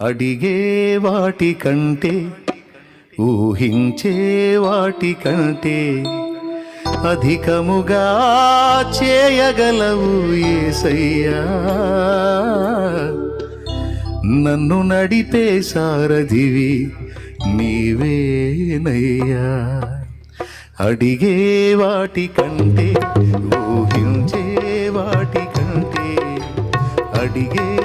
అడిగే వాటి కంటే ఊహించే వాటి కంటే అధికముగా చేయగలవు యేసయ్యా. నన్ను నడిపే సారథివి నీవేనయ్యా. అడిగే వాటి కంటే ఊహించే వాటి కంటే అడిగే